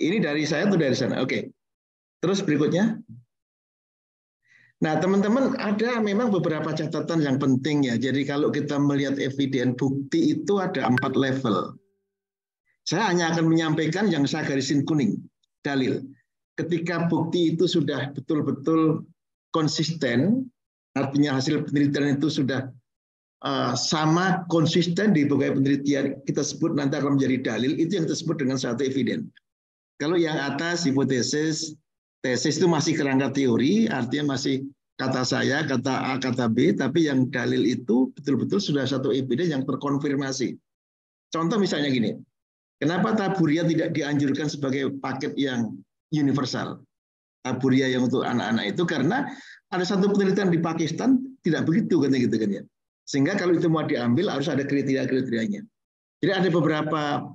Ini dari saya atau dari sana? Oke. Terus berikutnya. Nah, teman-teman, ada memang beberapa catatan yang penting ya. Jadi kalau kita melihat eviden bukti itu ada 4 level. Saya hanya akan menyampaikan yang saya garisin kuning, dalil. Ketika bukti itu sudah betul-betul konsisten, artinya hasil penelitian itu sudah sama konsisten di berbagai penelitian, kita sebut nanti akan menjadi dalil, itu yang disebut dengan satu eviden. Kalau yang atas hipotesis, tesis itu masih kerangka teori, artinya masih kata saya, kata A, kata B, tapi yang dalil itu betul-betul sudah satu eviden yang terkonfirmasi. Contoh misalnya gini, kenapa taburia tidak dianjurkan sebagai paket yang universal? Taburia yang untuk anak-anak itu karena ada satu penelitian di Pakistan tidak begitu kan gitu kan ya. Sehingga kalau itu mau diambil harus ada kriteria-kriterianya. Jadi ada beberapa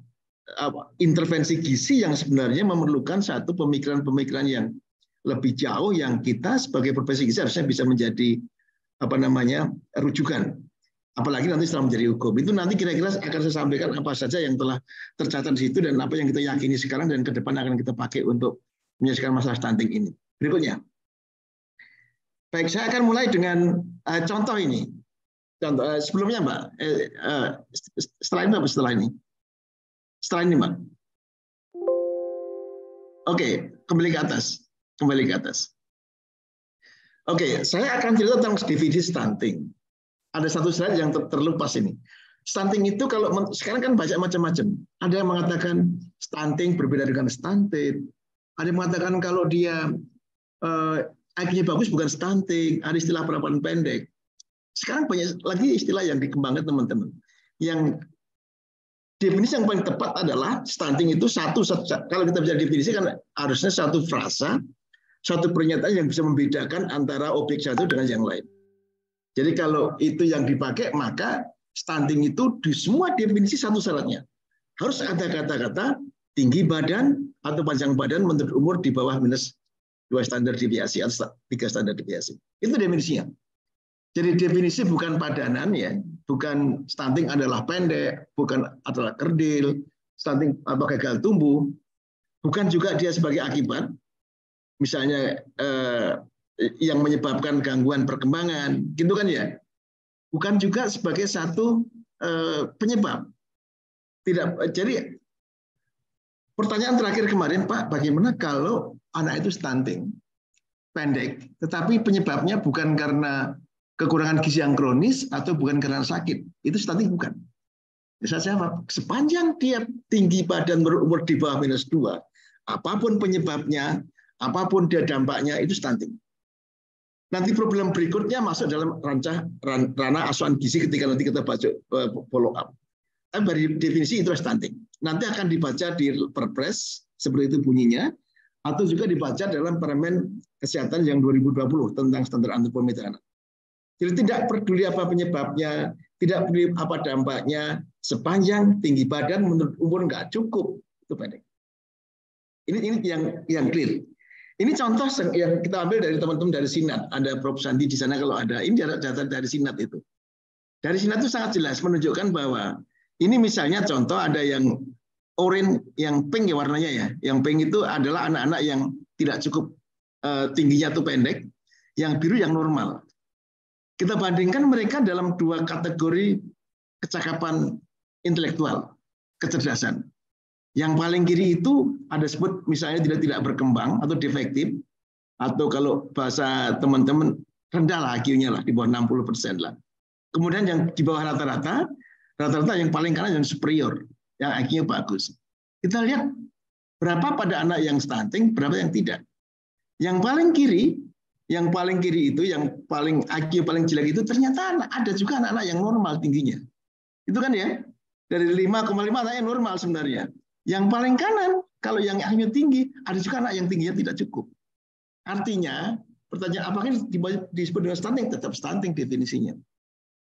intervensi gizi yang sebenarnya memerlukan satu pemikiran-pemikiran yang lebih jauh yang kita sebagai profesi gizi harusnya bisa menjadi rujukan. Apalagi nanti setelah menjadi hukum. Itu nanti kira-kira akan saya sampaikan apa saja yang telah tercatat di situ dan apa yang kita yakini sekarang dan ke depan akan kita pakai untuk menyelesaikan masalah stunting ini. Berikutnya. Baik, saya akan mulai dengan contoh ini. Contoh sebelumnya, Mbak. Setelah ini apa setelah ini? Setelah ini, Mbak. Oke, kembali ke atas. Kembali ke atas. Oke, saya akan cerita tentang definisi stunting. Ada satu slide yang terlupas ini. Stunting itu kalau sekarang kan banyak macam-macam. Ada yang mengatakan stunting berbeda dengan stunted. Ada yang mengatakan kalau dia IQ-nya bagus bukan stunting. Ada istilah perawan pendek. Sekarang banyak lagi istilah yang dikembangkan teman-teman. Yang definisi yang paling tepat adalah stunting itu kalau kita bisa definisi kan harusnya satu frasa, satu pernyataan yang bisa membedakan antara objek satu dengan yang lain. Jadi kalau itu yang dipakai, maka stunting itu di semua definisi satu syaratnya. Harus ada kata-kata tinggi badan atau panjang badan menurut umur di bawah minus 2 standar deviasi atau 3 standar deviasi. Itu definisinya. Jadi definisi bukan padanan ya, bukan stunting adalah pendek, bukan adalah kerdil, stunting atau gagal tumbuh, bukan juga dia sebagai akibat, misalnya yang menyebabkan gangguan perkembangan, gitu kan ya, bukan juga sebagai satu penyebab. Tidak. Jadi pertanyaan terakhir kemarin, Pak, bagaimana kalau anak itu stunting, pendek, tetapi penyebabnya bukan karena kekurangan gizi yang kronis atau bukan karena sakit, itu stunting bukan. Saya jawab, sepanjang dia tinggi badan berumur di bawah minus 2, apapun penyebabnya, apapun dia dampaknya, itu stunting. Nanti problem berikutnya masuk dalam ranah asuhan gizi ketika nanti kita baca follow up. Tapi dari definisi itu stunting. Nanti akan dibaca di Perpres, seperti itu bunyinya, atau juga dibaca dalam Permen Kesehatan yang 2020 tentang standar antropometri anak. Jadi tidak peduli apa penyebabnya, tidak peduli apa dampaknya, sepanjang tinggi badan menurut umur nggak cukup, itu pendek. Ini yang clear. Ini contoh yang kita ambil dari teman-teman dari Sinat. Ada Prof. Sandi di sana kalau ada. Ini data dari Sinat itu. Dari Sinat itu sangat jelas menunjukkan bahwa ini misalnya contoh ada yang orange, yang pink ya warnanya ya. Yang pink itu adalah anak-anak yang tidak cukup tingginya itu pendek, yang biru yang normal. Kita bandingkan mereka dalam 2 kategori kecakapan intelektual, kecerdasan. Yang paling kiri itu ada sebut misalnya tidak berkembang atau defektif, atau kalau bahasa teman-teman rendah lah IQ-nya lah, di bawah 60% lah. Kemudian yang di bawah rata-rata yang paling kanan yang superior, yang IQ-nya bagus. Kita lihat berapa pada anak yang stunting, berapa yang tidak. Yang paling kiri itu, yang paling IQ paling jelek itu ternyata ada juga anak-anak yang normal tingginya. Itu kan ya, dari 5,5 anaknya normal sebenarnya. Yang paling kanan, kalau yang IQ tinggi, ada juga anak yang tingginya tidak cukup. Artinya, pertanyaan apakah disebut dengan stunting? Tetap stunting definisinya.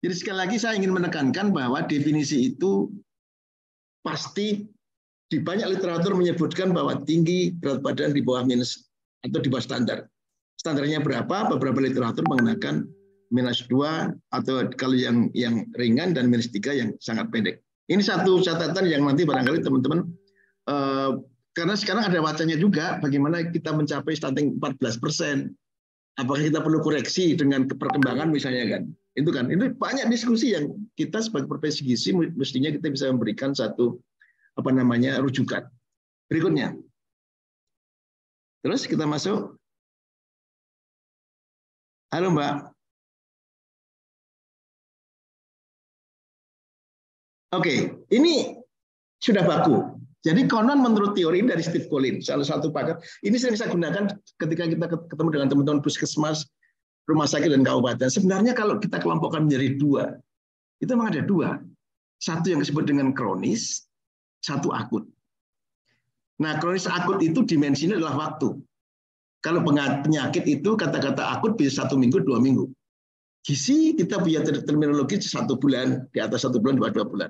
Jadi sekali lagi saya ingin menekankan bahwa definisi itu pasti di banyak literatur menyebutkan bahwa tinggi berat badan di bawah minus atau di bawah standar. Standarnya berapa? Beberapa literatur mengenakan minus 2 atau kalau yang ringan dan minus 3 yang sangat pendek. Ini satu catatan yang nanti barangkali teman-teman Karena sekarang ada wacanya juga bagaimana kita mencapai stunting 14%. Apakah kita perlu koreksi dengan perkembangan misalnya kan? Itu kan, ini banyak diskusi yang kita sebagai profesi gizi mestinya kita bisa memberikan satu rujukan. Berikutnya. Terus kita masuk. Halo Mbak. Oke, ini sudah baku. Jadi konon menurut teori dari Steve Collins, salah satu pakar, ini sering saya gunakan ketika kita ketemu dengan teman-teman puskesmas, rumah sakit dan kabupaten. Sebenarnya kalau kita kelompokkan menjadi dua, itu memang ada dua. Satu yang disebut dengan kronis, satu akut. Nah, kronis akut itu dimensinya adalah waktu. Kalau penyakit itu kata-kata akut bisa 1 minggu, 2 minggu. Gizi kita punya terminologi 1 bulan, di atas 1 bulan, 2 bulan.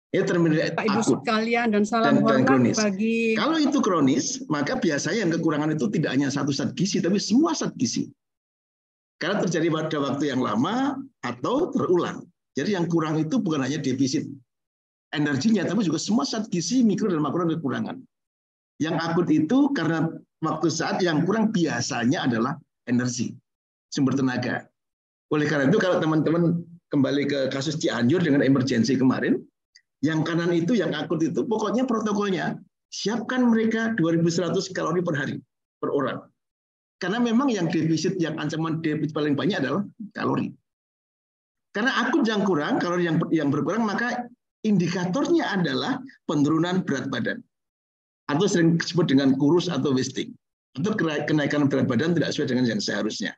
Itu terminologi Pak Ibu akut sekalian dan salam dan hormat kronis. bagi. Kalau itu kronis, maka biasanya yang kekurangan itu tidak hanya satu zat gizi, tapi semua zat gizi. Karena terjadi pada waktu yang lama atau terulang. Jadi yang kurang itu bukan hanya defisit energinya, tapi juga semua zat gizi, mikro dan makro kekurangan. Yang akut itu karena waktu saat yang kurang biasanya adalah energi, sumber tenaga. Oleh karena itu kalau teman-teman kembali ke kasus Cianjur dengan emergensi kemarin, yang kanan itu, yang akut itu, pokoknya protokolnya, siapkan mereka 2.100 kalori per hari, per orang. Karena memang yang defisit, yang ancaman defisit paling banyak adalah kalori. Karena akut yang kurang, kalori yang berkurang, maka indikatornya adalah penurunan berat badan. Atau sering disebut dengan kurus atau wasting. Atau kenaikan berat badan tidak sesuai dengan yang seharusnya.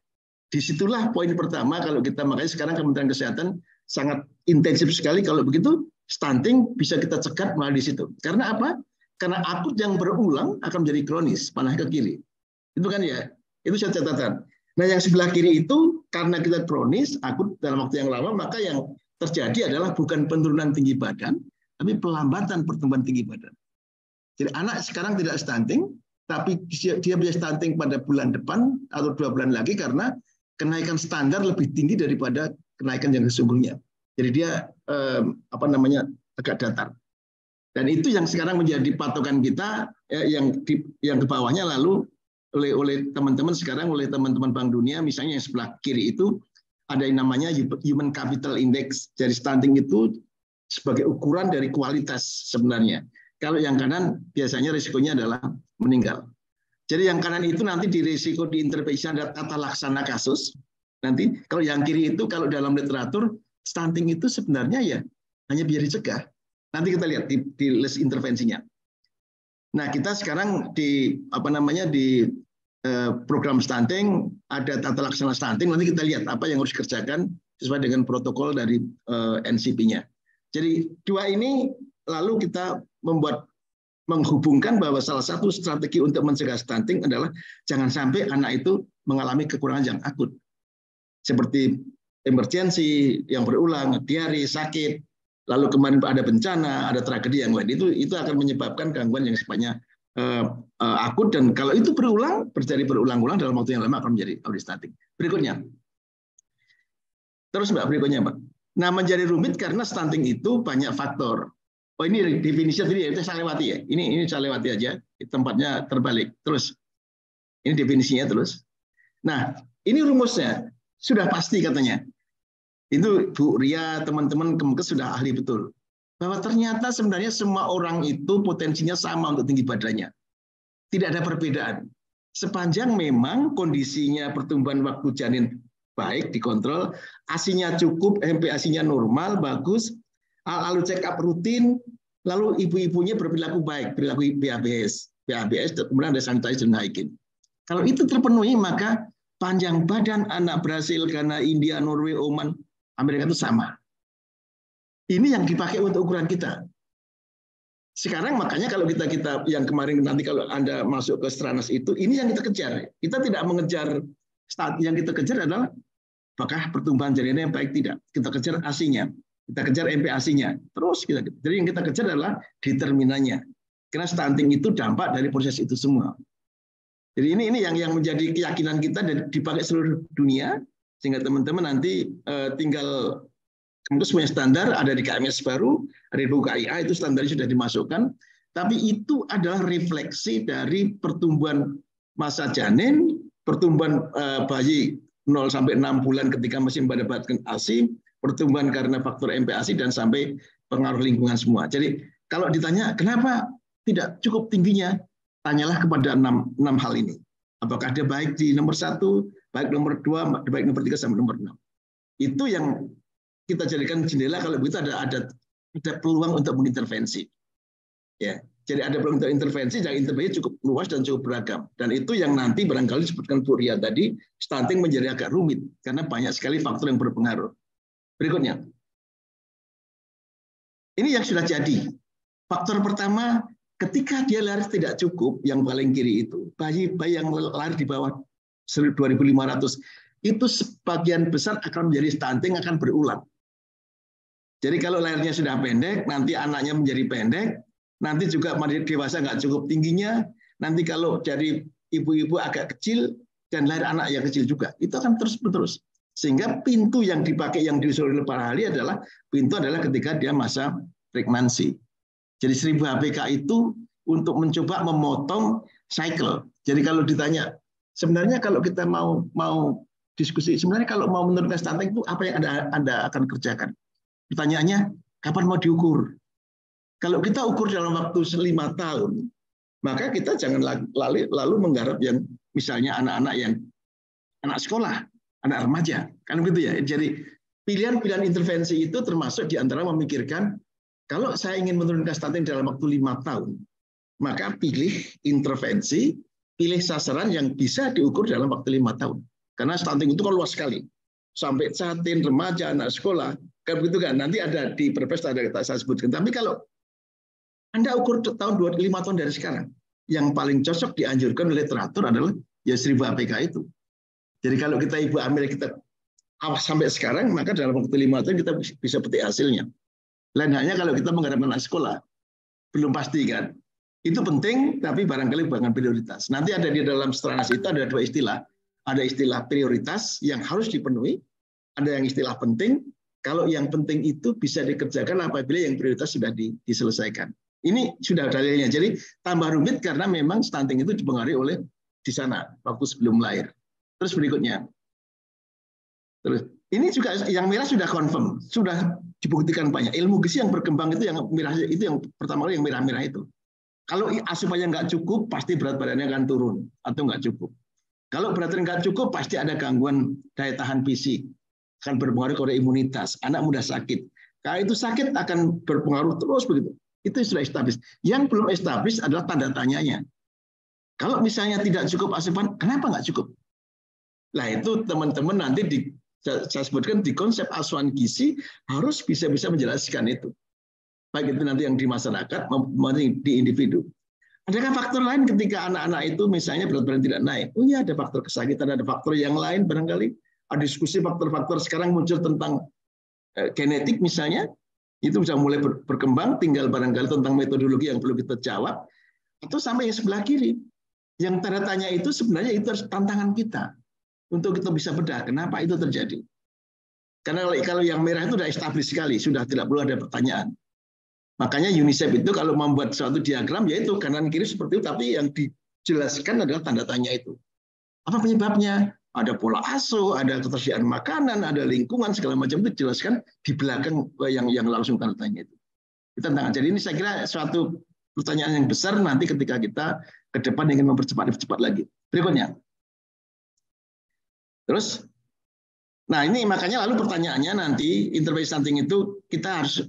Disitulah poin pertama kalau kita, makanya sekarang Kementerian Kesehatan sangat intensif sekali kalau begitu, stunting bisa kita cegat melalui di situ. Karena apa? Karena akut yang berulang akan menjadi kronis, panah ke kiri. Itu kan ya, itu saya catatan. Nah yang sebelah kiri itu karena kita kronis, akut dalam waktu yang lama, maka yang terjadi adalah bukan penurunan tinggi badan, tapi pelambatan pertumbuhan tinggi badan. Jadi anak sekarang tidak stunting, tapi dia bisa stunting pada bulan depan atau 2 bulan lagi karena kenaikan standar lebih tinggi daripada kenaikan yang sesungguhnya. Jadi dia agak datar. Dan itu yang sekarang menjadi patokan kita yang ke bawahnya lalu oleh teman-teman sekarang, oleh teman-teman Bank Dunia, misalnya yang sebelah kiri itu ada yang namanya Human Capital Index. Jadi stunting itu sebagai ukuran dari kualitas sebenarnya. Kalau yang kanan biasanya risikonya adalah meninggal. Jadi yang kanan itu nanti di risiko di intervensi ada tata laksana kasus. Nanti kalau yang kiri itu kalau dalam literatur stunting itu sebenarnya ya hanya biar dicegah. Nanti kita lihat di list intervensinya. Nah kita sekarang di program stunting ada tata laksana stunting. Nanti kita lihat apa yang harus dikerjakan sesuai dengan protokol dari NCP-nya. Jadi dua ini lalu kita menghubungkan bahwa salah satu strategi untuk mencegah stunting adalah jangan sampai anak itu mengalami kekurangan yang akut. Seperti emergensi yang berulang, diare, sakit, lalu kemarin ada bencana, ada tragedi yang lain. Itu akan menyebabkan gangguan yang sifatnya akut dan kalau itu terjadi berulang-ulang dalam waktu yang lama akan menjadi stunting. Berikutnya. Terus Mbak, berikutnya Mbak. Nah, menjadi rumit karena stunting itu banyak faktor. Oh ini definisinya tadi itu saya lewati ya. Ini saya lewati aja. Tempatnya terbalik. Terus ini definisinya terus. Nah ini rumusnya sudah pasti katanya. Itu Bu Ria teman-teman Kemkes sudah ahli betul. Bahwa ternyata sebenarnya semua orang itu potensinya sama untuk tinggi badannya. Tidak ada perbedaan. Sepanjang memang kondisinya pertumbuhan waktu janin baik dikontrol, ASI-nya cukup, HMP-ASI-nya normal, bagus. Lalu check up rutin, lalu ibu-ibunya berperilaku baik, perilaku BABS, kemudian ada sanitization dan hygiene. Kalau itu terpenuhi, maka panjang badan anak Brasil, Ghana, India, Norway, Oman, Amerika itu sama. Ini yang dipakai untuk ukuran kita. Sekarang makanya kalau kita yang kemarin nanti kalau Anda masuk ke Stranas itu, ini yang kita kejar. Kita tidak mengejar yang kita kejar adalah apakah pertumbuhan janinnya yang baik tidak. Kita kejar ASI-nya. Kita kejar MPASI-nya. Terus jadi yang kita kejar adalah determinannya. Karena stunting itu dampak dari proses itu semua. Jadi ini yang menjadi keyakinan kita dan dipakai seluruh dunia sehingga teman-teman nanti tinggal Kemkes punya standar, ada di KMS baru, ada di KIA itu standarnya sudah dimasukkan. tapi itu adalah refleksi dari pertumbuhan masa janin, pertumbuhan bayi 0 sampai 6 bulan ketika masih mendapatkan ASI, pertumbuhan karena faktor MPASI, dan sampai pengaruh lingkungan semua. Jadi kalau ditanya kenapa tidak cukup tingginya, tanyalah kepada 6 hal ini. Apakah dia baik di nomor 1, baik nomor 2, baik nomor 3 sampai nomor 6. Itu yang kita jadikan jendela, kalau begitu ada peluang untuk mengintervensi. Ya, jadi ada peluang untuk intervensi, dan intervensi cukup luas dan cukup beragam. Dan itu yang nanti barangkali disebutkan Bu Ria tadi, stunting menjadi agak rumit karena banyak sekali faktor yang berpengaruh. Berikutnya, ini yang sudah jadi. Faktor pertama, ketika dia lahir tidak cukup, yang paling kiri itu, bayi yang lahir di bawah 2.500, itu sebagian besar akan menjadi stunting, akan berulang. Jadi kalau lahirnya sudah pendek, nanti anaknya menjadi pendek, nanti juga dewasa nggak cukup tingginya, nanti kalau dari ibu-ibu agak kecil, dan lahir anak yang kecil juga, itu akan terus-menerus. Sehingga pintu yang dipakai, yang disuruh oleh para ahli adalah, pintu adalah ketika dia masa pregnancy. Jadi 1000 HPK itu untuk mencoba memotong cycle. Jadi kalau ditanya, sebenarnya kalau kita mau diskusi, sebenarnya kalau mau menurunkan stunting itu apa yang Anda akan kerjakan? Pertanyaannya, kapan mau diukur? Kalau kita ukur dalam waktu 5 tahun, maka kita jangan lalu menggarap yang misalnya anak-anak yang anak sekolah, anak remaja, kan begitu ya. Jadi pilihan-pilihan intervensi itu termasuk diantara memikirkan, kalau saya ingin menurunkan stunting dalam waktu 5 tahun, maka pilih intervensi, pilih sasaran yang bisa diukur dalam waktu 5 tahun. Karena stunting itu kan luas sekali. Sampai catin, remaja, anak sekolah, kan begitu kan. Nanti ada di Perpres ada saya sebutkan. Tapi kalau Anda ukur tahun 5 tahun dari sekarang, yang paling cocok dianjurkan oleh literatur adalah ya 1000 APK itu. Jadi kalau kita ibu hamil kita sampai sekarang, maka dalam waktu 5 tahun kita bisa petik hasilnya. Lain halnya kalau kita mengharapkan anak sekolah, belum pasti kan. Itu penting, tapi barangkali bukan prioritas. Nanti ada di dalam Stranas itu ada 2 istilah. Ada istilah prioritas yang harus dipenuhi, ada yang istilah penting. Kalau yang penting itu bisa dikerjakan apabila yang prioritas sudah diselesaikan. Ini sudah dalilnya. Jadi tambah rumit karena memang stunting itu dipengaruhi oleh di sana waktu sebelum lahir. Terus berikutnya. Terus ini juga yang merah sudah confirm, sudah dibuktikan banyak. Ilmu gizi yang berkembang itu yang merah, itu yang pertama yang merah-merah itu. Kalau asupannya nggak cukup, pasti berat badannya akan turun atau nggak cukup. Kalau berat badan nggak cukup, pasti ada gangguan daya tahan fisik, akan berpengaruh pada imunitas. Anak mudah sakit. Kalau itu sakit akan berpengaruh terus begitu. Itu sudah established. Yang belum established adalah tanda tanyanya. Kalau misalnya tidak cukup asupan, kenapa nggak cukup? Nah itu teman-teman nanti saya sebutkan di konsep asuhan gizi harus bisa menjelaskan itu. Baik itu nanti yang di masyarakat maupun di individu. Adakah faktor lain ketika anak-anak itu misalnya berat badan tidak naik? Oh iya, ada faktor kesakitan, ada faktor yang lain barangkali. Ada diskusi faktor-faktor sekarang muncul tentang genetik misalnya. Itu bisa mulai berkembang, tinggal barangkali tentang metodologi yang perlu kita jawab. Atau sampai yang sebelah kiri. Yang tanda tanya itu sebenarnya itu harus tantangan kita. Untuk kita bisa bedah kenapa itu terjadi. Karena kalau yang merah itu sudah established sekali, sudah tidak perlu ada pertanyaan. Makanya UNICEF itu kalau membuat suatu diagram, yaitu kanan kiri seperti itu, tapi yang dijelaskan adalah tanda tanya itu. Apa penyebabnya? Ada pola asuh, ada ketersediaan makanan, ada lingkungan, segala macam itu dijelaskan di belakang yang langsung tanda tanya itu. Jadi ini saya kira suatu pertanyaan yang besar nanti ketika kita ke depan ingin mempercepat lagi. Berikutnya. Terus, nah ini makanya lalu pertanyaannya nanti intervensi stunting itu kita harus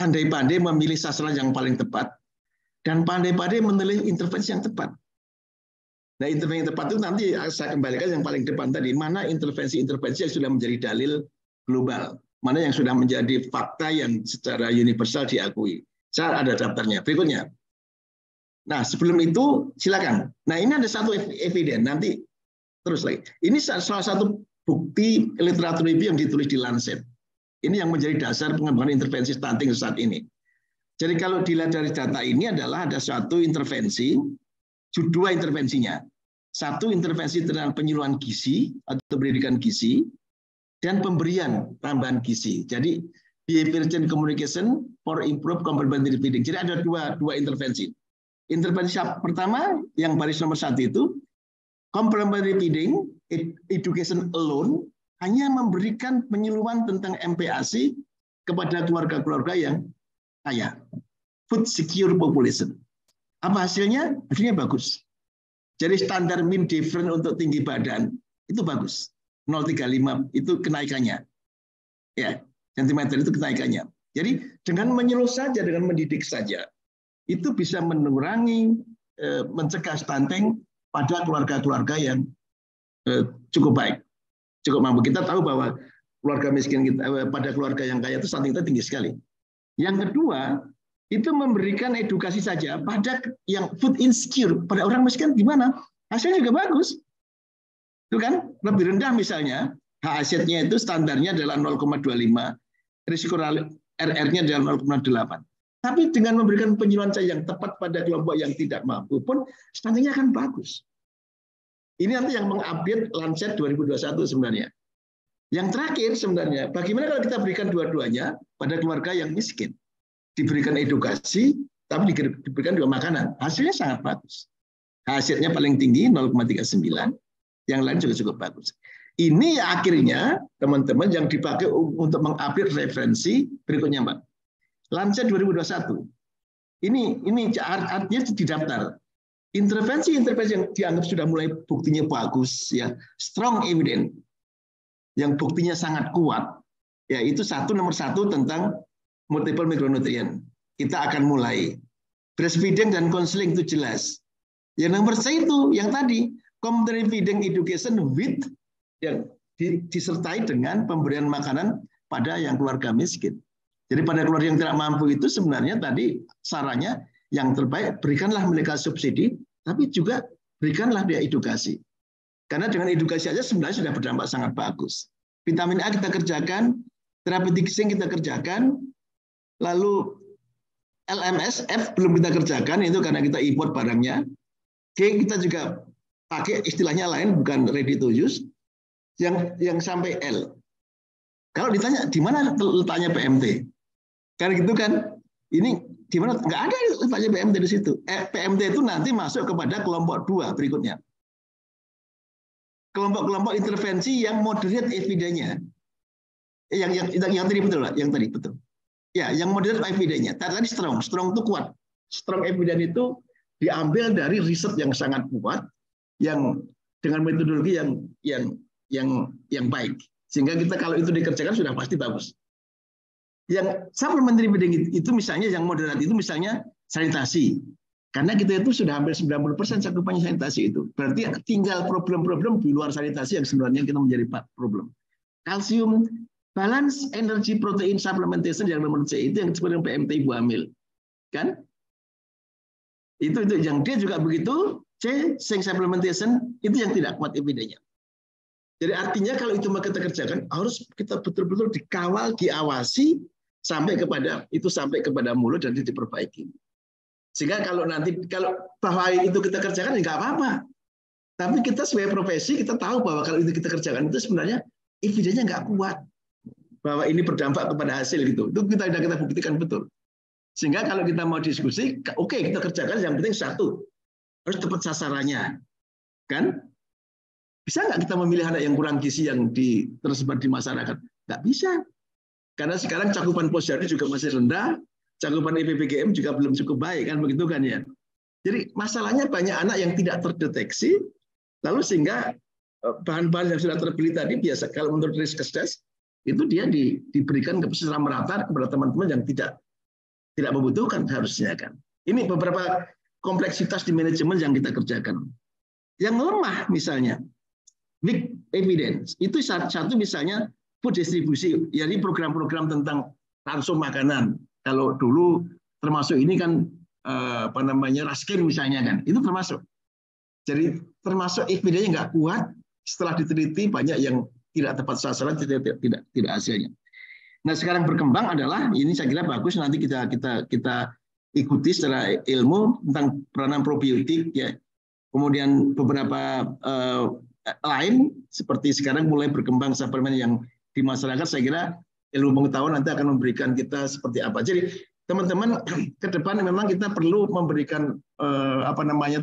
pandai-pandai memilih sasaran yang paling tepat dan pandai-pandai memilih intervensi yang tepat. Nah intervensi yang tepat itu nanti saya kembalikan yang paling depan tadi, mana intervensi-intervensi yang sudah menjadi dalil global, mana yang sudah menjadi fakta yang secara universal diakui. Saya ada daftarnya. Berikutnya. Nah sebelum itu silakan. Nah ini ada satu eviden nanti. Terus lagi, ini salah satu bukti literatur review yang ditulis di Lancet. Ini yang menjadi dasar pengembangan intervensi stunting saat ini. Jadi kalau dilihat dari data ini adalah ada satu intervensi, dua intervensinya. Satu intervensi tentang penyuluhan gizi atau pendidikan gizi, dan pemberian tambahan gizi. Jadi behavior change communication for improved complementary feeding. Jadi ada dua intervensi. Intervensi pertama yang baris nomor 1 itu complementary feeding education alone hanya memberikan penyuluhan tentang MPASI kepada keluarga-keluarga yang kaya. Food secure population. Apa hasilnya? Hasilnya bagus. Jadi standar mean difference untuk tinggi badan itu bagus. 0,35 itu kenaikannya. Ya, sentimeter itu kenaikannya. Jadi dengan menyuluh saja, dengan mendidik saja, itu bisa mengurangi, mencegah stunting pada keluarga-keluarga yang cukup baik, cukup mampu. Kita tahu bahwa keluarga miskin kita, pada keluarga yang kaya itu stunting kita tinggi sekali. Yang kedua, itu memberikan edukasi saja pada yang food insecure, pada orang miskin gimana? Hasilnya juga bagus. Itu kan lebih rendah misalnya, HAZ-nya itu standarnya adalah 0,25, risiko RR-nya adalah 0,8. Tapi dengan memberikan penyuluhan saja yang tepat pada kelompok yang tidak mampu pun, stuntingnya akan bagus. Ini nanti yang mengupdate Lancet 2021 sebenarnya. Yang terakhir sebenarnya, bagaimana kalau kita berikan dua-duanya pada keluarga yang miskin? Diberikan edukasi, tapi diberikan juga makanan. Hasilnya sangat bagus. Hasilnya paling tinggi 0,39, yang lain juga cukup bagus. Ini akhirnya teman-teman yang dipakai untuk mengupdate referensi berikutnya, Mbak. Lancet 2021. Ini artinya didaftar. Intervensi-intervensi yang dianggap sudah mulai buktinya bagus, ya, strong evidence, yang buktinya sangat kuat, ya itu nomor satu tentang multiple micronutrient. Kita akan mulai. Breastfeeding dan counseling itu jelas. Yang nomor 1 itu yang tadi, complementary feeding education with yang disertai dengan pemberian makanan pada yang keluarga miskin. Jadi pada keluarga yang tidak mampu itu sebenarnya tadi sarannya yang terbaik berikanlah mereka subsidi, tapi juga berikanlah dia edukasi. Karena dengan edukasi aja sebenarnya sudah berdampak sangat bagus. Vitamin A kita kerjakan, therapeutic zinc kita kerjakan, lalu LMS, F belum kita kerjakan, itu karena kita import barangnya. G kita juga pakai istilahnya lain, bukan ready to use. Yang sampai L. Kalau ditanya di mana letaknya PMT, kan gitu kan? Ini di mana? Nggak ada letaknya PMT di situ. PMT itu nanti masuk kepada kelompok 2 berikutnya. Kelompok-kelompok intervensi yang moderate evidence-nya. Yang tadi betul, yang tadi betul. Ya, yang moderate evidence-nya. Tadi strong itu kuat. Strong evidence itu diambil dari riset yang sangat kuat, yang dengan metodologi yang baik. Sehingga kita kalau itu dikerjakan sudah pasti bagus. Yang supplementary feeding itu misalnya yang moderat itu misalnya sanitasi. Karena kita itu sudah hampir 90% cakupannya sanitasi itu. Berarti tinggal problem-problem di luar sanitasi yang sebenarnya kita menjadi problem. Kalsium, balance, energy, protein, supplementation yang nomor C itu yang disebut dengan PMT ibu hamil. Kan? Itu yang dia juga begitu. C, zinc supplementation, itu yang tidak kuat evidence-nya. Jadi artinya kalau itu mau kita kerjakan, harus kita betul-betul dikawal, diawasi, sampai kepada mulut dan diperbaiki. Sehingga kalau bahwa itu kita kerjakan, ya nggak apa-apa. Tapi kita sebagai profesi, kita tahu bahwa kalau itu kita kerjakan, itu sebenarnya evidence-nya nggak kuat. Bahwa ini berdampak kepada hasil gitu. Itu kita buktikan betul. Sehingga kalau kita mau diskusi, oke, kita kerjakan, yang penting satu, harus tepat sasarannya. Kan? Bisa nggak kita memilih anak yang kurang gizi yang tersebar di masyarakat? Nggak bisa. Karena sekarang cakupan posyandu juga masih rendah, cakupan IPPGM juga belum cukup baik, kan begitu kan ya. Jadi masalahnya banyak anak yang tidak terdeteksi, lalu sehingga bahan-bahan yang sudah terbeli tadi biasa kalau menurut Riskesdas itu dia diberikan secara merata kepada teman-teman yang tidak membutuhkan harusnya kan. Ini beberapa kompleksitas di manajemen yang kita kerjakan. Yang lemah misalnya weak evidence itu satu misalnya food distribusi, jadi program-program tentang transum makanan. Kalau dulu termasuk ini kan Raskin misalnya kan, itu termasuk. Jadi termasuk evidence-nya nggak kuat, setelah diteliti banyak yang tidak tepat sasaran, tidak hasilnya. Nah sekarang berkembang adalah ini saya kira bagus nanti kita ikuti secara ilmu tentang peranan probiotik ya. Kemudian beberapa lain seperti sekarang mulai berkembang suplemen yang di masyarakat, saya kira ilmu pengetahuan nanti akan memberikan kita seperti apa. Jadi teman-teman ke depan memang kita perlu memberikan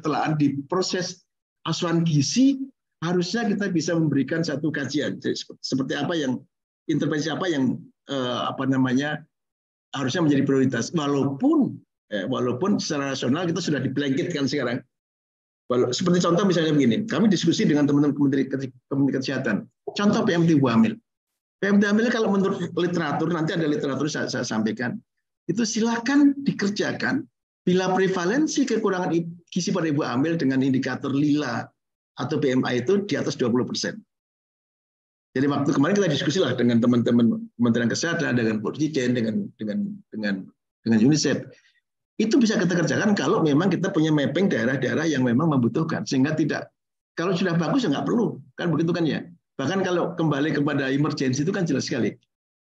telaan di proses asuhan gizi. Harusnya kita bisa memberikan satu kajian seperti apa yang intervensi apa yang harusnya menjadi prioritas. Walaupun secara nasional kita sudah diblanketkan sekarang. Seperti contoh misalnya begini, kami diskusi dengan teman-teman Kementerian Kesehatan. Contoh PMT ibu hamil. PMT hamil kalau menurut literatur, nanti ada literatur saya sampaikan, itu silakan dikerjakan bila prevalensi kekurangan gizi pada ibu hamil dengan indikator lila atau BMI itu di atas 20%. Jadi waktu kemarin kita diskusi lah dengan teman-teman Kementerian Kesehatan, dengan Presiden, dengan UNICEF. Itu bisa kita kerjakan kalau memang kita punya mapping daerah-daerah yang memang membutuhkan, sehingga tidak, kalau sudah bagus ya nggak perlu, kan begitu kan ya. Bahkan kalau kembali kepada emergency itu kan jelas sekali.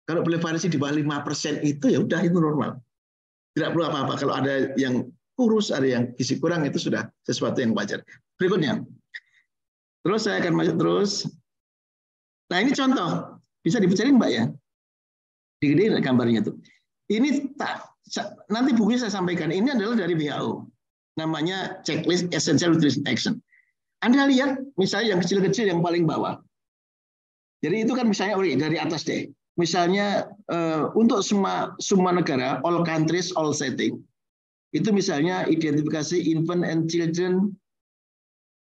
Kalau prevalensi di bawah 5% itu ya udah itu normal. Tidak perlu apa-apa. Kalau ada yang kurus, ada yang gizi kurang, itu sudah sesuatu yang wajar. Berikutnya. Terus saya akan masuk terus. Nah ini contoh, bisa dibacain Mbak ya. Digedein gambarnya tuh. Ini nanti bukunya saya sampaikan. Ini adalah dari WHO. Namanya Checklist Essential Nutrition Action. Anda lihat misalnya yang kecil-kecil yang paling bawah. Jadi itu kan misalnya dari atas deh. Misalnya untuk semua negara, all countries, all setting. Itu misalnya identifikasi infant and children.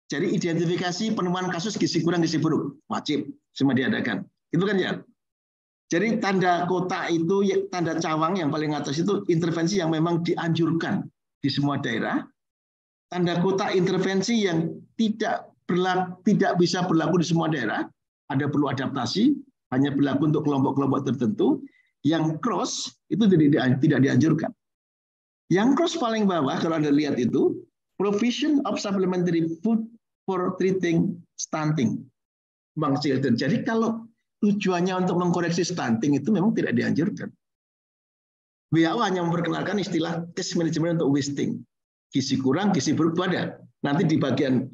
Jadi identifikasi penemuan kasus gizi kurang gizi buruk wajib semua diadakan. Itu kan ya. Jadi tanda kotak itu, tanda cawang yang paling atas itu intervensi yang memang dianjurkan di semua daerah. Tanda kotak intervensi yang tidak bisa berlaku di semua daerah, ada perlu adaptasi, hanya berlaku untuk kelompok-kelompok tertentu. Yang cross itu tidak dianjurkan. Yang cross paling bawah kalau Anda lihat itu provision of supplementary food for treating stunting among children. Jadi kalau tujuannya untuk mengkoreksi stunting itu memang tidak dianjurkan. WHO hanya memperkenalkan istilah case management untuk wasting. Gizi kurang, gizi buruk itu ada. Nanti di bagian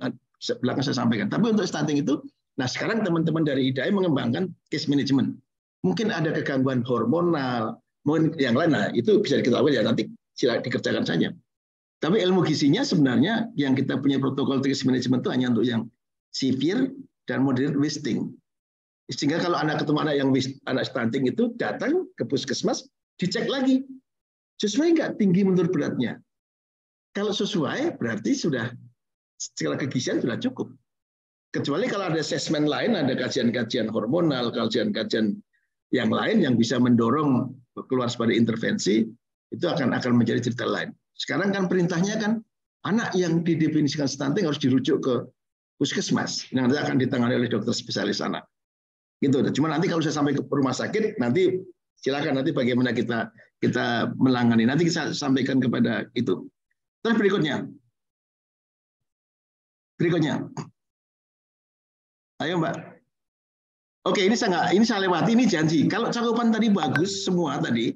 belakang saya sampaikan. Tapi untuk stunting itu, nah sekarang teman-teman dari IDAI mengembangkan case management. Mungkin ada kegangguan hormonal, mungkin yang lain. Nah itu bisa diketahui ya nanti silakan dikerjakan saja. Tapi ilmu gizinya sebenarnya yang kita punya protokol case management itu hanya untuk yang severe dan moderate wasting. Sehingga kalau anak ketemu anak stunting itu datang ke puskesmas, dicek lagi. Sesuai nggak tinggi menurut beratnya? Kalau sesuai, berarti sudah secara kegizian sudah cukup. Kecuali kalau ada asesmen lain, ada kajian-kajian hormonal, kajian-kajian yang lain yang bisa mendorong keluar sebagai intervensi, itu akan menjadi cerita lain. Sekarang kan perintahnya kan anak yang didefinisikan stunting harus dirujuk ke puskesmas. Nanti akan ditangani oleh dokter spesialis anak. Gitu. Cuma nanti kalau saya sampai ke rumah sakit, nanti silakan nanti bagaimana kita melangani. Nanti kita sampaikan kepada itu. Terus berikutnya. Ayo Mbak. Oke, ini saya lewati, ini janji. Kalau cakupan tadi bagus semua tadi,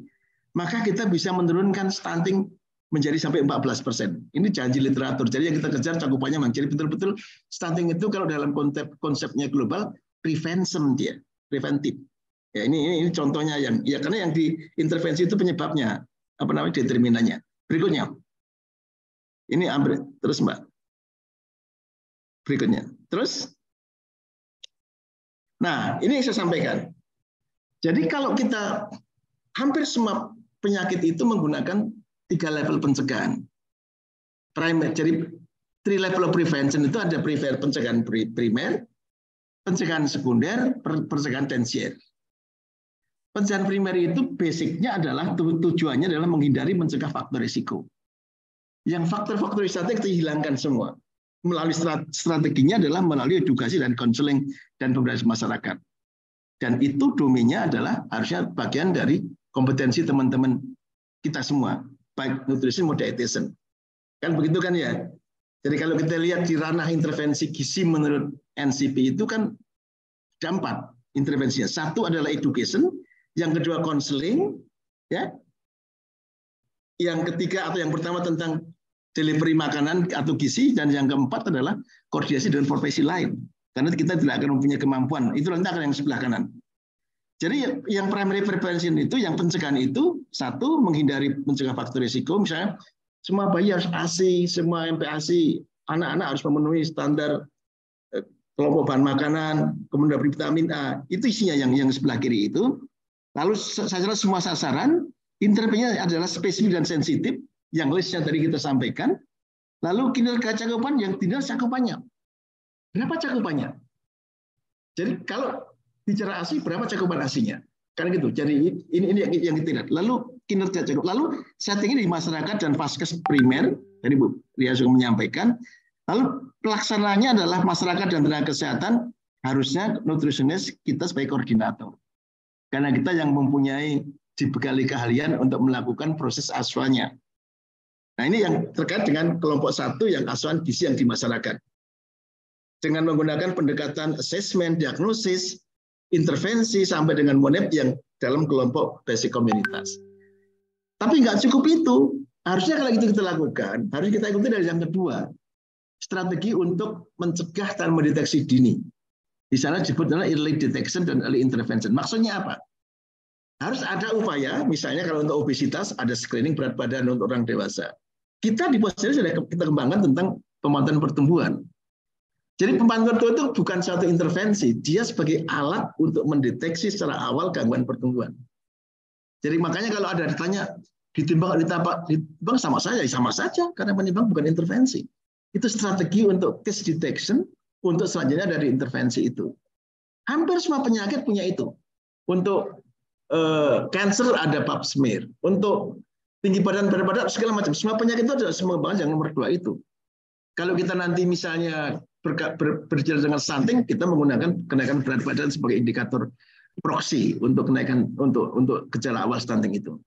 maka kita bisa menurunkan stunting menjadi sampai 14%. Ini janji literatur. Jadi yang kita kejar cakupannya memang. Jadi betul-betul stunting itu kalau dalam konsepnya global prevention dia, preventif. Ya ini contohnya karena yang diintervensi itu penyebabnya, determinannya. Berikutnya. Ini terus Mbak. Berikutnya. Terus. Nah, ini yang saya sampaikan. Jadi kalau kita hampir semua penyakit itu menggunakan 3 level pencegahan. Jadi 3 level of prevention itu ada pencegahan primer, pencegahan sekunder, pencegahan tersier. Pencegahan primer itu basicnya adalah tujuannya adalah menghindari mencegah faktor risiko. Yang faktor-faktor risiko kita hilangkan semua. Melalui strateginya adalah melalui edukasi dan konseling dan pemberdayaan masyarakat. Dan itu domainnya adalah harusnya bagian dari kompetensi teman-teman kita semua, baik nutrisi maupun dietitian. Kan begitu kan ya? Jadi kalau kita lihat di ranah intervensi gizi menurut NCP itu kan ada 4 intervensinya. 1 adalah education, yang kedua counseling, ya. Yang ketiga atau yang pertama tentang delivery makanan atau gizi, dan yang keempat adalah koordinasi dengan profesi lain. Karena kita tidak akan mempunyai kemampuan. Itu nanti akan yang sebelah kanan. Jadi yang primary prevention itu, yang pencegahan itu, satu, mencegah faktor risiko, misalnya semua bayi harus ASI, semua MPASI, anak-anak harus memenuhi standar kelompok bahan makanan, kemudian vitamin A, itu isinya yang sebelah kiri itu. Lalu sasaran semua sasaran, intervensinya adalah spesifik dan sensitif, yang listnya tadi kita sampaikan. Lalu kinerja cakupan yang tidak cakupannya. Berapa cakupannya? Jadi kalau bicara ASI, berapa cakupan ASI-nya? Kan gitu. Jadi ini yang kita lihat. Lalu kinerja cakup. Lalu settingnya di masyarakat dan vaskes primer, tadi Bu Ria sudah menyampaikan. Lalu pelaksanaannya adalah masyarakat dan tenaga kesehatan, harusnya nutrisionis kita sebagai koordinator. Karena kita yang mempunyai dibekali keahlian untuk melakukan proses asuhannya. Nah ini yang terkait dengan kelompok 1 yang asuhan gizi yang di masyarakat. Dengan menggunakan pendekatan assessment, diagnosis, intervensi, sampai dengan monep yang dalam kelompok basic komunitas. Tapi nggak cukup itu. Harusnya kalau itu kita lakukan, harus kita ikuti dari yang kedua. Strategi untuk mencegah dan mendeteksi dini. Di sana disebut adalah early detection dan early intervention. Maksudnya apa? Harus ada upaya, misalnya kalau untuk obesitas, ada screening berat badan untuk orang dewasa. Kita di Posyandu sudah kita kembangkan tentang pemantauan pertumbuhan. Jadi pemantauan itu bukan suatu intervensi, dia sebagai alat untuk mendeteksi secara awal gangguan pertumbuhan. Jadi makanya kalau ada ditanya, ditimbang sama saja, karena penimbang bukan intervensi. Itu strategi untuk case detection, untuk selanjutnya dari intervensi itu. Hampir semua penyakit punya itu. Untuk cancer ada pap smear, untuk tinggi badan, berat badan, segala macam. Semua penyakit itu adalah semua bahan yang nomor 2 itu. Kalau kita nanti misalnya berjalan dengan stunting, kita menggunakan kenaikan berat badan sebagai indikator proksi untuk kenaikan untuk gejala awal stunting itu.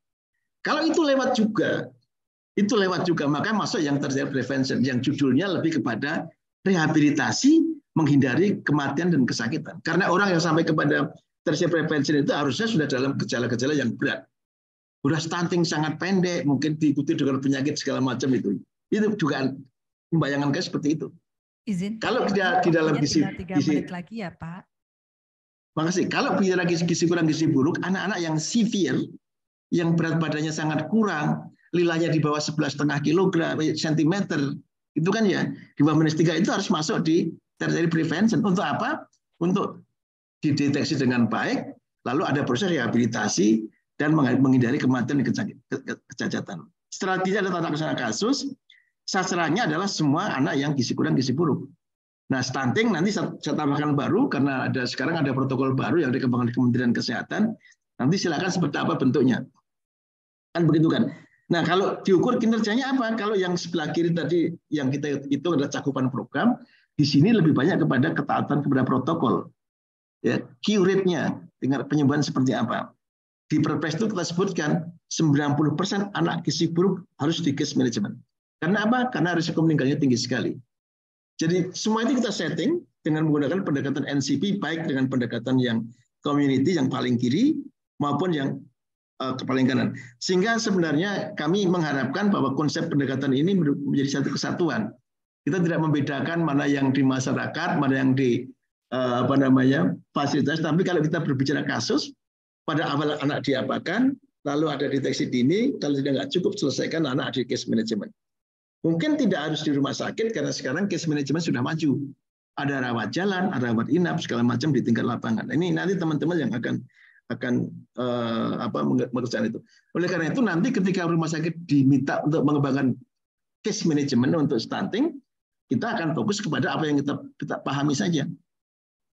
Kalau itu lewat juga, maka masuk yang terjadi prevention, yang judulnya lebih kepada rehabilitasi, menghindari kematian dan kesakitan. Karena orang yang sampai kepada tertiary prevention itu harusnya sudah dalam gejala-gejala yang berat. Udah stunting sangat pendek, mungkin diikuti dengan penyakit segala macam itu. Itu juga membayangkan kayak seperti itu. Izin. Kalau di dalam gizi menit lagi ya Pak. Makasih. Kalau bicara gizi kurang, gizi buruk, anak-anak yang severe, yang berat badannya sangat kurang, nilainya di bawah 11,5 cm, itu kan ya di bawah -3 itu harus masuk di tertiary prevention. Untuk apa? Untuk dideteksi dengan baik, lalu ada proses rehabilitasi dan menghindari kematian dan kecacatan. Strateginya adalah tata laksana kasus, sasarannya adalah semua anak yang gizi kurang, gizi buruk. Nah, stunting nanti saya tambahkan baru karena sekarang ada protokol baru yang dikembangkan di Kementerian Kesehatan. Nanti silakan seperti apa bentuknya. Kan begitu kan? Nah, kalau diukur kinerjanya apa? Kalau yang sebelah kiri tadi yang kita itu adalah cakupan program, di sini lebih banyak kepada ketaatan kepada protokol. Ya, cure rate-nya dengan penyembuhan seperti apa? Di Perpres itu kita sebutkan 90% anak gizi buruk harus di case management. Karena apa? Karena risiko meninggalnya tinggi sekali. Jadi semua itu kita setting dengan menggunakan pendekatan NCP, baik dengan pendekatan yang community yang paling kiri maupun yang paling kanan. Sehingga sebenarnya kami mengharapkan bahwa konsep pendekatan ini menjadi satu kesatuan. Kita tidak membedakan mana yang di masyarakat, mana yang di fasilitas. Tapi kalau kita berbicara kasus, pada awal anak diapakan, lalu ada deteksi dini, kalau tidak cukup selesaikan anak di case management. Mungkin tidak harus di rumah sakit karena sekarang case management sudah maju. Ada rawat jalan, ada rawat inap, segala macam di tingkat lapangan. Ini nanti teman-teman yang akan mengerjakan itu. Oleh karena itu nanti ketika rumah sakit diminta untuk mengembangkan case management untuk stunting, kita akan fokus kepada apa yang kita pahami saja.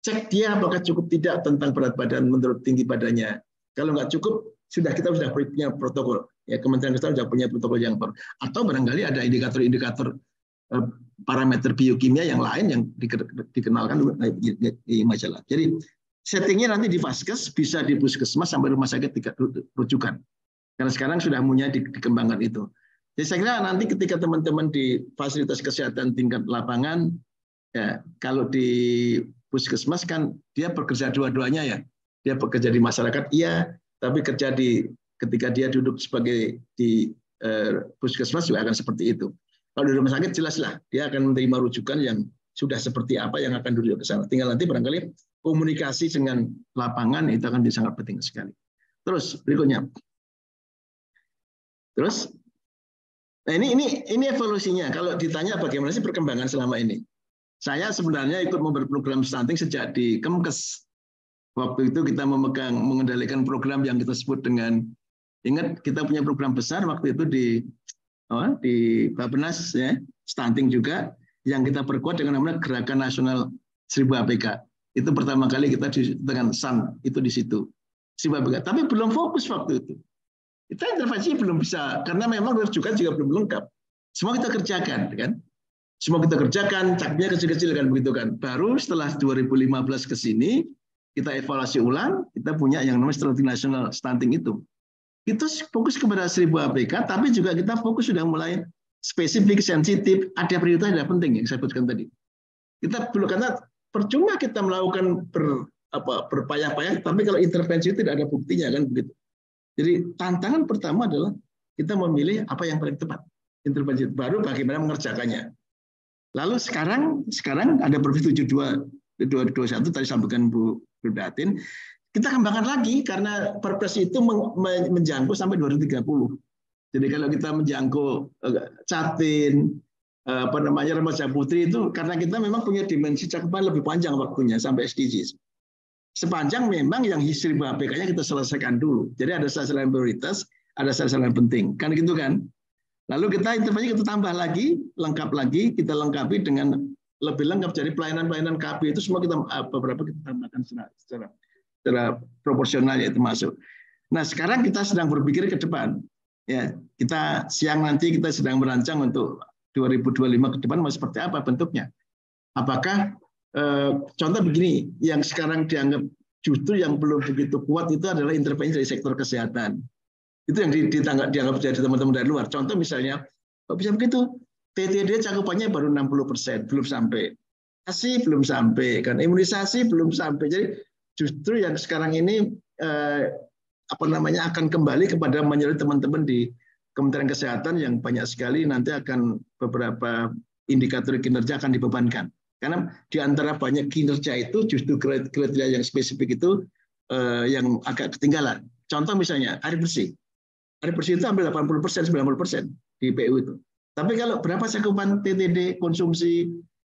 Cek dia apakah cukup tidak tentang berat badan menurut tinggi badannya. Kalau nggak cukup, kita sudah punya protokol. Ya, Kementerian Kesehatan sudah punya protokol yang baru. Atau barangkali ada indikator-indikator parameter biokimia yang lain yang dikenalkan di majalah. Jadi settingnya nanti di Vaskes, bisa di Puskesmas sampai rumah sakit rujukan. Karena sekarang sudah mulai dikembangkan itu. Jadi saya kira nanti ketika teman-teman di fasilitas kesehatan tingkat lapangan, ya kalau di Puskesmas kan dia bekerja dua-duanya ya. Dia bekerja di masyarakat, iya, tapi ketika dia duduk sebagai di Puskesmas juga akan seperti itu. Kalau di rumah sakit jelaslah dia akan menerima rujukan yang sudah seperti apa yang akan duduk ke sana. Tinggal nanti barangkali komunikasi dengan lapangan itu akan sangat penting sekali. Terus berikutnya. Terus, nah ini evolusinya. Kalau ditanya bagaimana sih perkembangan selama ini, saya sebenarnya ikut membuat program stunting sejak di Kemkes. Waktu itu kita mengendalikan program yang kita sebut dengan, ingat kita punya program besar waktu itu di Bappenas ya, stunting juga, yang kita perkuat dengan namanya Gerakan Nasional 1000 APK. Itu pertama kali kita dengan SAN itu di situ. 1000 APK. Tapi belum fokus waktu itu. Kita intervensi belum bisa karena memang rujukan juga belum lengkap. Semua kita kerjakan, kan? Semua kita kerjakan, capnya kecil-kecil kan begitu kan. Baru setelah 2015 ke sini kita evaluasi ulang, kita punya yang namanya strategi nasional stunting itu. Kita fokus kepada 1000 APK, tapi juga kita fokus sudah mulai spesifik, sensitif, ada prioritas yang penting yang saya sebutkan tadi. Kita perlu, karena percuma kita melakukan berpayah-payah, tapi kalau intervensi itu tidak ada buktinya kan begitu. Jadi tantangan pertama adalah kita memilih apa yang paling tepat. Intervensi baru bagaimana mengerjakannya. Lalu sekarang ada Perpres 72/2021 tadi sampaikan Bu Datin. Kita kembangkan lagi karena Perpres itu menjangkau sampai 2030. Jadi kalau kita menjangkau Catin, remaja putri itu karena kita memang punya dimensi cakupan lebih panjang waktunya sampai SDGs. Sepanjang memang yang 1000 APK-nya kita selesaikan dulu. Jadi ada sasaran prioritas, ada sasaran penting. Kan gitu kan? Lalu kita intervensi kita tambah lagi, lengkap lagi, kita lengkapi dengan lebih lengkap. Jadi pelayanan-pelayanan KB itu semua kita beberapa kita tambahkan secara proporsional yaitu masuk. Nah, sekarang kita sedang berpikir ke depan. Ya, kita siang nanti kita sedang merancang untuk 2025 ke depan mau seperti apa bentuknya. Apakah contoh begini, yang sekarang dianggap justru yang belum begitu kuat itu adalah intervensi dari sektor kesehatan. Itu yang dianggap jadi teman-teman dari luar. Contoh misalnya, kok bisa begitu? TTD cakupannya baru 60%, belum sampai. Vaksinasi belum sampai, kan imunisasi belum sampai. Jadi justru yang sekarang ini akan kembali kepada menyeluruh teman-teman di Kementerian Kesehatan yang banyak sekali nanti akan beberapa indikator kinerja akan dibebankan. Karena di antara banyak kinerja itu justru kriteria yang spesifik itu yang agak ketinggalan. Contoh misalnya air bersih. Air bersih itu hampir 80%, 90% di PU itu. Tapi kalau berapa cakupan TTD konsumsi,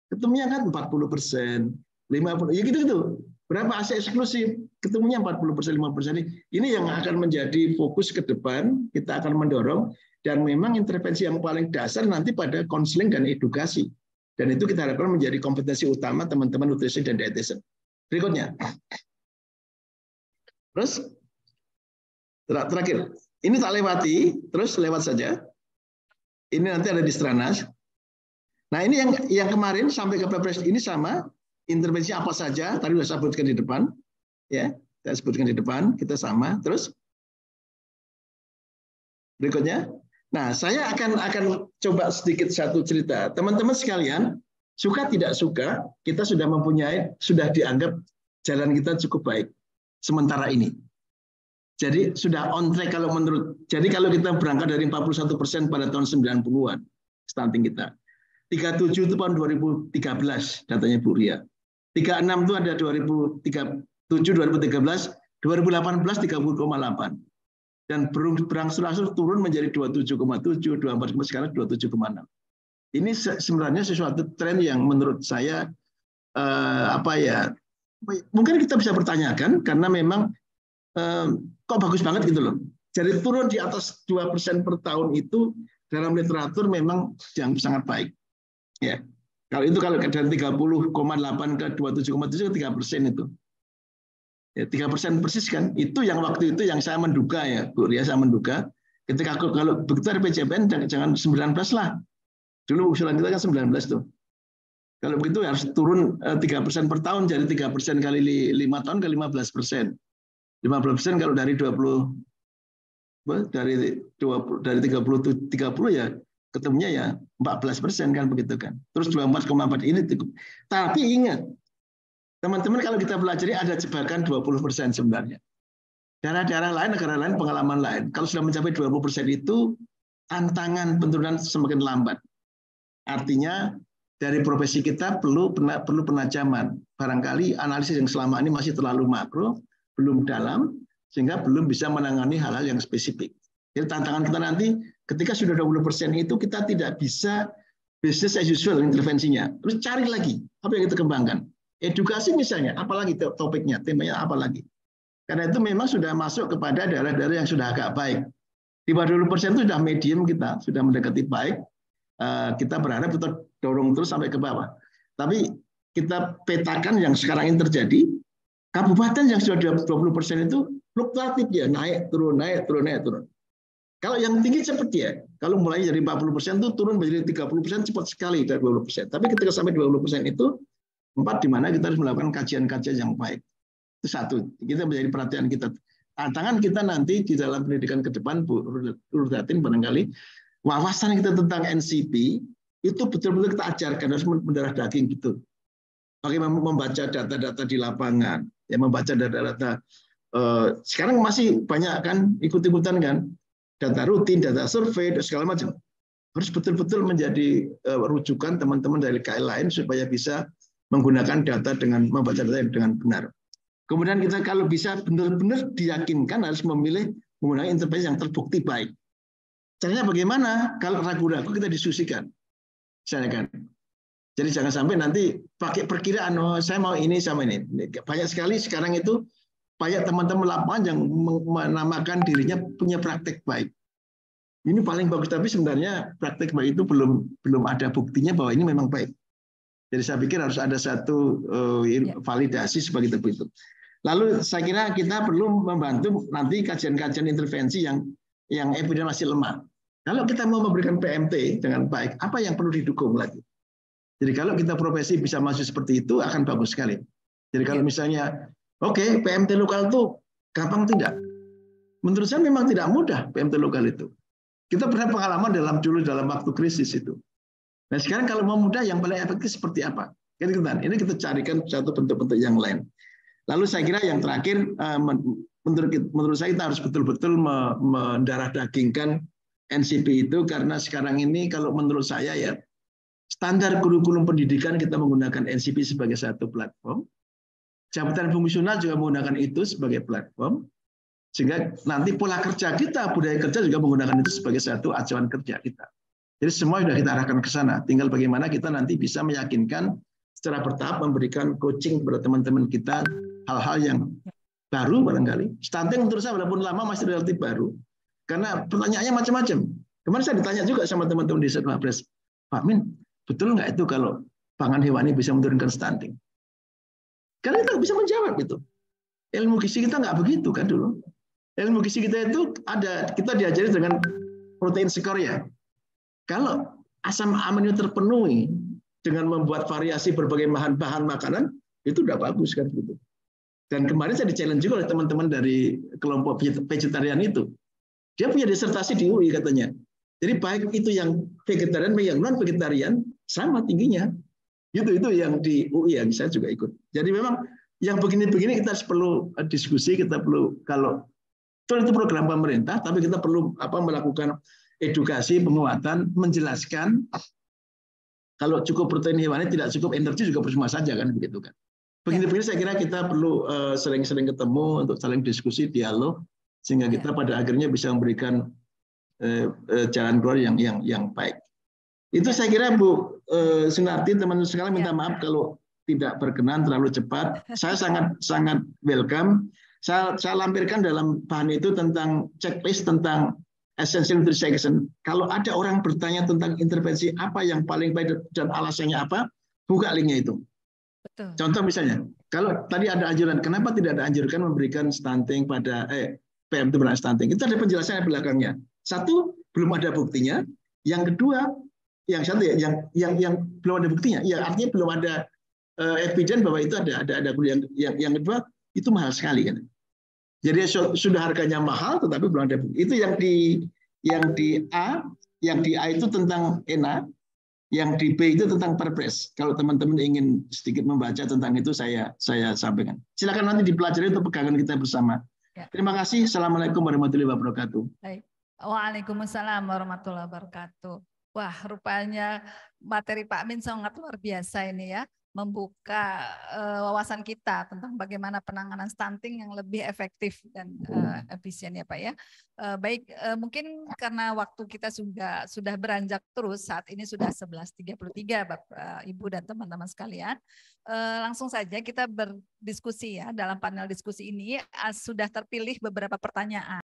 ketemunya kan 40%, 50%, ya gitu-gitu. Berapa AC eksklusif, ketemunya 40%, 50%. Ini yang akan menjadi fokus ke depan, kita akan mendorong, dan memang intervensi yang paling dasar nanti pada konseling dan edukasi. Dan itu kita harapkan menjadi kompetensi utama teman-teman nutrisi dan dietitian. Berikutnya. Terus, terakhir. Ini tak lewati, terus lewat saja. Ini nanti ada di Stranas. Nah ini yang kemarin sampai ke Perpres ini sama, intervensi apa saja, tadi sudah saya sebutkan di depan. Ya, saya sebutkan di depan, kita sama. Terus, berikutnya. Nah, saya akan coba sedikit satu cerita. Teman-teman sekalian, suka tidak suka, kita sudah dianggap jalan kita cukup baik sementara ini. Jadi sudah on track kalau kalau kita berangkat dari 41% pada tahun 90-an stunting kita. 37 itu tahun 2013 datanya Bu Ria. 36 itu ada 2013, 2018 30,8. Dan berangsur-angsur turun menjadi 27,7, 24, sekarang 27,6. Ini sebenarnya sesuatu tren yang menurut saya mungkin kita bisa pertanyakan karena memang kok bagus banget gitu loh. Jadi turun di atas 2% per tahun itu dalam literatur memang yang sangat baik. Ya. Kalau dari 30,8 ke 27,7 3% itu. Ya, 3% persis kan, itu yang waktu itu yang saya menduga ya, Bu Ria, saya menduga ketika kalau begitu RPJMN jangan 19 lah. Dulu usulan kita kan 19 tuh. Kalau begitu harus turun 3% per tahun, jadi 3% kali 5 tahun ke 15%. 15% kalau dari 20 dari 30 ya ketemunya ya 14% kan begitu kan. Terus 24,4 ini cukup. Tapi ingat, teman-teman kalau kita pelajari ada jebakan 20% sebenarnya. Daerah-daerah lain, negara lain, pengalaman lain. Kalau sudah mencapai 20% itu tantangan penurunan semakin lambat. Artinya dari profesi kita perlu penajaman. Barangkali analisis yang selama ini masih terlalu makro, belum dalam, sehingga belum bisa menangani hal-hal yang spesifik. Jadi tantangan kita nanti ketika sudah 20% itu kita tidak bisa business as usual intervensinya. Terus cari lagi apa yang kita kembangkan. Edukasi misalnya, apalagi topiknya, temanya apalagi. Karena itu memang sudah masuk kepada daerah-daerah yang sudah agak baik. Di bawah 20% itu sudah medium kita, sudah mendekati baik. Kita berharap kita dorong terus sampai ke bawah. Tapi kita petakan yang sekarang ini terjadi, kabupaten yang sudah 20% itu fluktuatif ya, naik, turun, naik, turun, naik, turun. Kalau yang tinggi cepat ya, kalau mulai dari 40% itu turun menjadi 30% cepat sekali dari 20%. Tapi ketika sampai 20% itu, di mana kita harus melakukan kajian-kajian yang baik. Itu satu, kita menjadi perhatian kita. Tantangan kita nanti di dalam pendidikan ke depan, Bu Rudatin barangkali, wawasan kita tentang NCP, itu betul-betul kita ajarkan, harus mendarah daging gitu. Bagaimana membaca data-data di lapangan, ya membaca data-data. Sekarang masih banyak kan ikut-ikutan kan, data rutin, data survei, segala macam. Harus betul-betul menjadi rujukan teman-teman dari KL lain supaya bisa menggunakan data dengan membaca data dengan benar. Kemudian kita kalau bisa benar-benar diyakinkan harus memilih menggunakan intervensi yang terbukti baik. Caranya bagaimana? Kalau ragu-ragu kita diskusikan. Misalnya kan. Jadi jangan sampai nanti pakai perkiraan, oh saya mau ini sama ini. Banyak sekali sekarang itu banyak teman-teman lapangan yang menamakan dirinya punya praktek baik. Ini paling bagus, tapi sebenarnya praktek baik itu belum ada buktinya bahwa ini memang baik. Jadi saya pikir harus ada satu validasi sebagai itu. Lalu saya kira kita perlu membantu nanti kajian-kajian intervensi yang evidence masih lemah. Kalau kita mau memberikan PMT dengan baik, apa yang perlu didukung lagi? Jadi kalau kita profesi bisa masuk seperti itu akan bagus sekali. Jadi kalau misalnya, oke, PMT lokal itu gampang tidak? Menurut saya memang tidak mudah PMT lokal itu. Kita pernah pengalaman dalam waktu krisis itu. Nah sekarang kalau mau mudah, yang paling efektif seperti apa? Ini kita carikan satu bentuk-bentuk yang lain. Lalu saya kira yang terakhir, menurut saya kita harus betul-betul mendarah dagingkan NCP itu, karena sekarang ini kalau menurut saya ya, standar kurikulum pendidikan kita menggunakan NCP sebagai satu platform. Jabatan fungsional juga menggunakan itu sebagai platform. Sehingga nanti pola kerja kita, budaya kerja juga menggunakan itu sebagai satu acuan kerja kita. Jadi semua sudah kita arahkan ke sana. Tinggal bagaimana kita nanti bisa meyakinkan secara bertahap memberikan coaching kepada teman-teman kita hal-hal yang baru barangkali. Stunting menurut saya walaupun lama masih relatif baru. Karena pertanyaannya macam-macam. Kemarin saya ditanya juga sama teman-teman di Setmabres, Pak Min, betul nggak itu kalau pangan hewani bisa menurunkan stunting? Karena kita bisa menjawab itu. Ilmu gizi kita nggak begitu kan dulu. Ilmu gizi kita itu kita diajari dengan protein skor ya. Kalau asam amino terpenuhi dengan membuat variasi berbagai bahan makanan, itu udah bagus kan gitu. Dan kemarin saya di-challenge juga oleh teman-teman dari kelompok vegetarian itu. Dia punya disertasi di UI katanya. Jadi baik itu yang vegetarian, yang non vegetarian sama tingginya. Itu yang di UI yang saya juga ikut. Jadi memang yang begini-begini kita harus perlu diskusi, kita perlu kalau itu program pemerintah, tapi kita perlu melakukan edukasi, penguatan, menjelaskan kalau cukup protein hewani tidak cukup energi juga percuma saja kan begitu kan. Begini-begini saya kira kita perlu sering-sering ketemu untuk saling diskusi, dialog, sehingga kita pada akhirnya bisa memberikan jalan keluar yang baik. Itu saya kira Bu Sunarti, teman-teman sekalian minta maaf kalau tidak berkenan terlalu cepat. Saya sangat welcome. Saya lampirkan dalam bahan itu tentang checklist tentang essential nutrition. Kalau ada orang bertanya tentang intervensi apa yang paling baik dan alasannya apa, buka linknya itu. Betul. Contoh misalnya, kalau tadi ada anjuran, kenapa tidak ada anjuran memberikan stunting pada PMT pada stunting? Itu ada penjelasannya belakangnya. Satu, belum ada buktinya. Yang kedua, yang belum ada buktinya. Ya artinya belum ada evidence bahwa itu ada yang kedua itu mahal sekali kan. Jadi sudah harganya mahal tetapi belum ada bukti. Itu yang di A itu tentang ENA, yang di B itu tentang Perpres. Kalau teman-teman ingin sedikit membaca tentang itu saya sampaikan. Silakan nanti dipelajari untuk pegangan kita bersama. Ya. Terima kasih. Assalamualaikum warahmatullahi wabarakatuh. Baik. Waalaikumsalam warahmatullahi wabarakatuh. Wah, rupanya materi Pak Amin sangat luar biasa ini ya, membuka wawasan kita tentang bagaimana penanganan stunting yang lebih efektif dan efisien ya Pak ya. Baik, mungkin karena waktu kita sudah beranjak terus, saat ini sudah 11.33 Bapak, Ibu dan teman-teman sekalian. Langsung saja kita berdiskusi ya, dalam panel diskusi ini sudah terpilih beberapa pertanyaan.